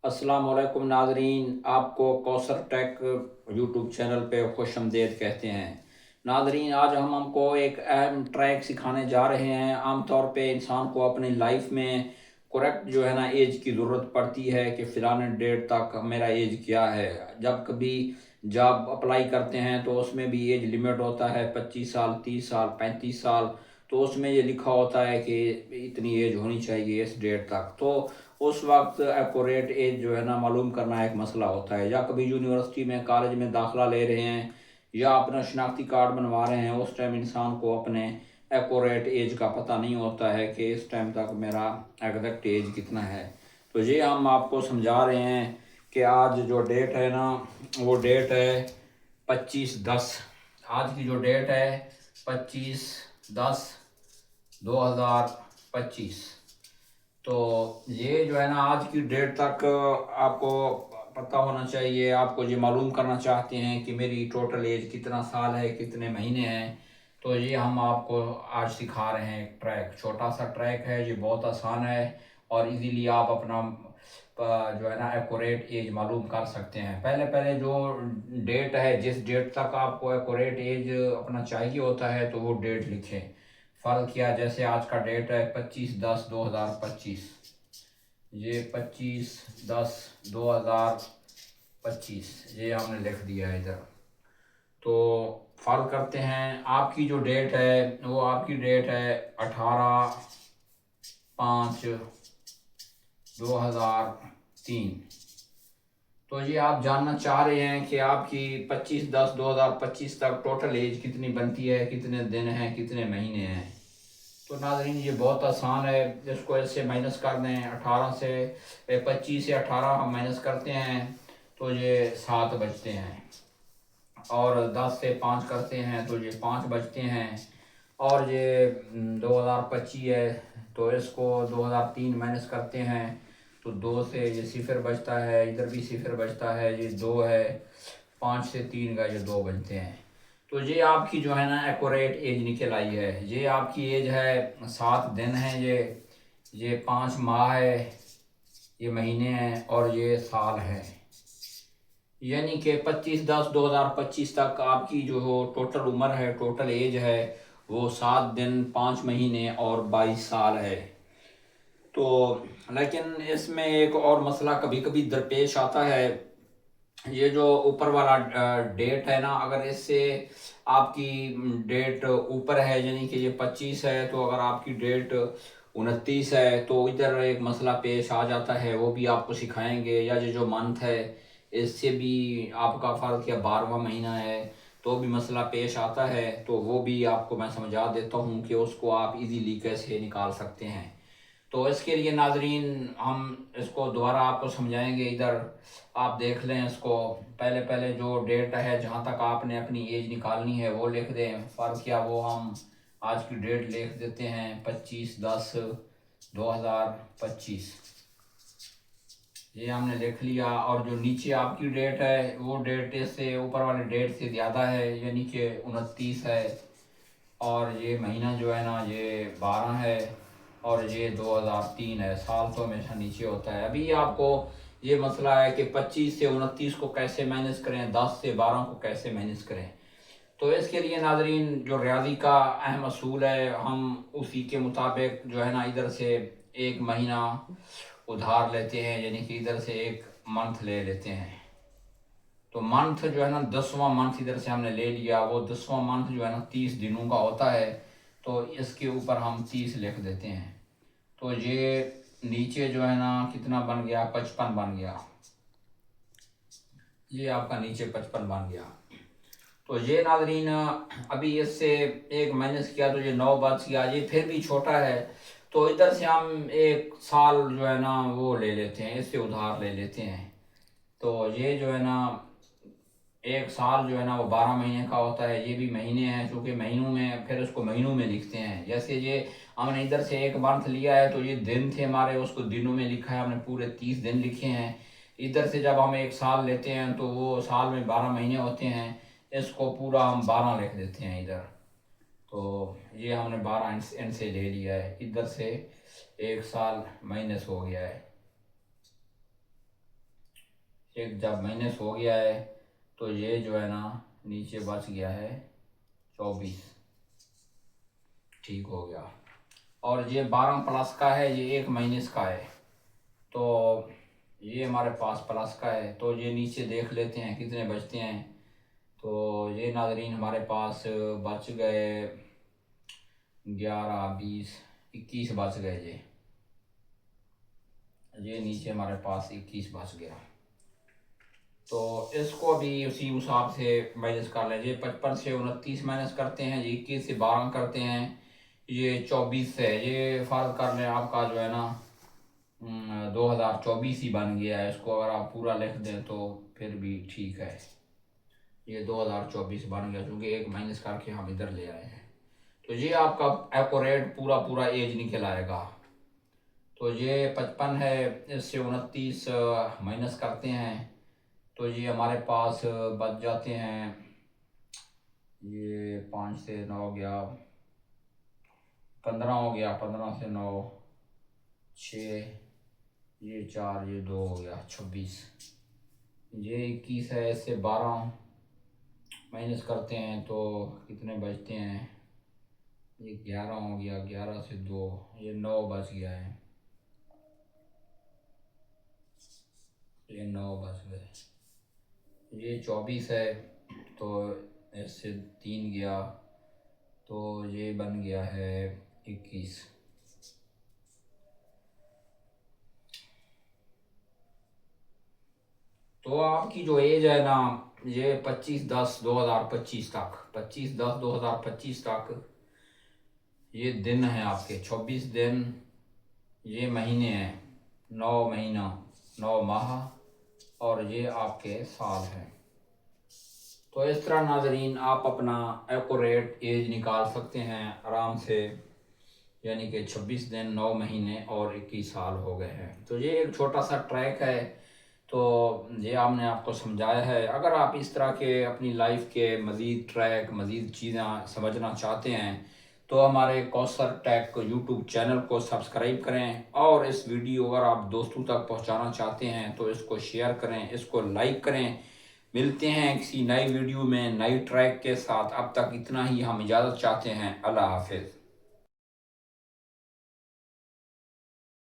अस्सलाम वालेकुम नाजरीन, आपको कौसर टेक यूट्यूब चैनल पे खुशामदीद कहते हैं। नाजरीन, आज हमको एक अहम ट्रैक सिखाने जा रहे हैं। आम तौर पे इंसान को अपनी लाइफ में करेक्ट जो है ना एज की ज़रूरत पड़ती है कि फ़लाने डेट तक मेरा एज क्या है। जब कभी जॉब अप्लाई करते हैं तो उसमें भी एज लिमिट होता है 25 साल, 30 साल, 35 साल। तो उसमें ये लिखा होता है कि इतनी एज होनी चाहिए इस डेट तक। तो उस वक्त एक्यूरेट एज जो है ना मालूम करना एक मसला होता है। या कभी यूनिवर्सिटी में कॉलेज में दाखिला ले रहे हैं या अपना शनाख्ती कार्ड बनवा रहे हैं, उस टाइम इंसान को अपने एक्यूरेट एज का पता नहीं होता है कि इस टाइम तक मेरा एग्जैक्ट एज कितना है। तो ये हम आपको समझा रहे हैं कि आज जो डेट है ना, वो डेट है 25/10। आज की जो डेट है 25/10/2025। तो ये जो है ना आज की डेट तक आपको पता होना चाहिए। आपको ये मालूम करना चाहते हैं कि मेरी टोटल एज कितना साल है, कितने महीने हैं। तो ये हम आपको आज सिखा रहे हैं। एक ट्रैक, छोटा सा ट्रैक है, ये बहुत आसान है और इजीली आप अपना जो है ना एक्यूरेट एज मालूम कर सकते हैं। पहले पहले जो डेट है, जिस डेट तक आपको एक्यूरेट एज अपना चाहिए होता है, तो वो डेट लिखें। फ़र्क किया, जैसे आज का डेट है 25/10/2025। ये 25/10/2025 ये हमने लिख दिया है इधर। तो फ़र्क करते हैं। आपकी जो डेट है वो आपकी डेट है 18/5/2003। तो ये आप जानना चाह रहे हैं कि आपकी 25/10/2025 तक टोटल एज कितनी बनती है, कितने दिन हैं, कितने महीने हैं। तो नाज़रीन, ये बहुत आसान है। इसको ऐसे माइनस कर दें 18 से, 25 से 18 हम माइनस करते हैं तो ये 7 बचते हैं। और 10 से 5 करते हैं तो ये 5 बचते हैं। और ये 2025 है, तो इसको 2003 माइनस करते हैं तो 2 से ये सिफर बचता है, इधर भी सिफर बचता है, ये 2 है। 5 से 3 का ये 2 बनते हैं। तो ये आपकी जो है ना एक्यूरेट एज निकल आई है। ये आपकी एज है 7 दिन है, ये 5 माह है, ये महीने हैं और ये साल है। यानी कि 25/10/2025 तक आपकी जो टोटल उम्र है, टोटल एज है, वो 7 दिन, 5 महीने और 22 साल है। तो लेकिन इसमें एक और मसला कभी कभी दरपेश आता है। ये जो ऊपर वाला डेट है ना, अगर इससे आपकी डेट ऊपर है, यानी कि ये 25 है, तो अगर आपकी डेट 29 है तो इधर एक मसला पेश आ जाता है, वो भी आपको सिखाएंगे। या ये जो मंथ है, इससे भी आपका फ़र्क या 12वां महीना है तो भी मसला पेश आता है। तो वो भी आपको मैं समझा देता हूँ कि उसको आप इजीली कैसे निकाल सकते हैं। तो इसके लिए नाजरीन हम इसको दोबारा आपको समझाएंगे। इधर आप देख लें इसको। पहले पहले जो डेट है जहाँ तक आपने अपनी एज निकालनी है वो लिख दें। फ़र्क क्या, वो हम आज की डेट लिख देते हैं 25/10/2025। ये हमने लिख लिया। और जो नीचे आपकी डेट है वो डेट से ऊपर वाले डेट से ज़्यादा है, यानी कि 29 है। और ये महीना जो है ना ये 12 है और ये 2003 है। साल तो हमेशा नीचे होता है। अभी आपको ये मसला है कि 25 से 29 को कैसे मैनेज करें, 10 से 12 को कैसे मैनेज करें। तो इसके लिए नाजरीन जो रियाजी का अहम असूल है, हम उसी के मुताबिक जो है ना इधर से एक महीना उधार लेते हैं, यानी कि इधर से एक मंथ ले लेते हैं। तो मंथ जो है ना 10वां मंथ इधर से हमने ले लिया। वो 10वां मंथ जो है ना 30 दिनों का होता है, तो इसके ऊपर हम 30 लिख देते हैं। तो ये नीचे जो है ना कितना बन गया, 55 बन गया। ये आपका नीचे 55 बन गया। तो ये नाजरीन अभी इससे एक माइनस किया तो ये 9 बच गया। ये फिर भी छोटा है, तो इधर से हम एक साल जो है ना वो ले लेते हैं, इससे उधार ले लेते हैं। तो ये जो है ना एक साल जो है ना वो 12 महीने का होता है। ये भी महीने हैं, चूँकि महीनों में फिर उसको महीनों में लिखते हैं। जैसे ये हमने इधर से एक मंथ लिया है तो ये दिन थे हमारे, उसको दिनों में लिखा है हमने, पूरे 30 दिन लिखे हैं। इधर से जब हम एक साल लेते हैं तो वो साल में 12 महीने होते हैं, इसको पूरा हम 12 लिख देते हैं इधर। तो ये हमने 12 इनसे ले लिया है, इधर से एक साल माइनस हो गया है। एक जब माइनस हो गया है तो ये जो है ना नीचे बच गया है 24, ठीक हो गया। और ये 12 प्लस का है, ये एक माइनस का है, तो ये हमारे पास प्लस का है, तो ये नीचे देख लेते हैं कितने बचते हैं। तो ये नाज़रीन हमारे पास बच गए 11, 20, 21 बच गए। ये नीचे हमारे पास 21 बच गया। तो इसको भी उसी हिसाब से माइनस कर लें। ये 55 से 29 माइनस करते हैं, ये 21 से 12 करते हैं, ये 24 है। ये फ़र्क कर लें आपका जो है ना 2024 ही बन गया है। इसको अगर आप पूरा लिख दें तो फिर भी ठीक है, ये 2024 बन गया क्योंकि एक माइनस करके हम इधर ले आए हैं। तो ये आपका एक्यूरेट पूरा पूरा एज निकल आएगा। तो ये 55 है, इससे 29 माइनस करते हैं तो ये हमारे पास बच जाते हैं, ये 5 से 9 गया, 15 हो गया, 15 से 9 6, ये 4, ये 2 हो गया 26, ये 21 है, इससे 12 माइनस करते हैं तो कितने बचते हैं, ये 11 हो गया, 11 से 2, ये 9 बच गया है, ये 9 बच गए। ये 24 है तो इससे 3 गया तो ये बन गया है 21। तो आपकी जो एज है ना ये 25/10/2025 तक, 25/10/2025 तक ये दिन है आपके 26 दिन, ये महीने हैं 9 महीना 9 माह, और ये आपके साल हैं। तो इस तरह नाजरीन आप अपना एक्यूरेट एज निकाल सकते हैं आराम से, यानी कि 26 दिन 9 महीने और 21 साल हो गए हैं। तो ये एक छोटा सा ट्रैक है, तो ये हमने आपको समझाया है। अगर आप इस तरह के अपनी लाइफ के मज़ीद ट्रैक, मज़ीद चीज़ें समझना चाहते हैं तो हमारे कौसर टेक यूट्यूब चैनल को सब्सक्राइब करें, और इस वीडियो अगर आप दोस्तों तक पहुंचाना चाहते हैं तो इसको शेयर करें, इसको लाइक करें। मिलते हैं किसी नई वीडियो में नई ट्रैक के साथ, अब तक इतना ही हम इजाज़त चाहते हैं। अल्लाह हाफिज़।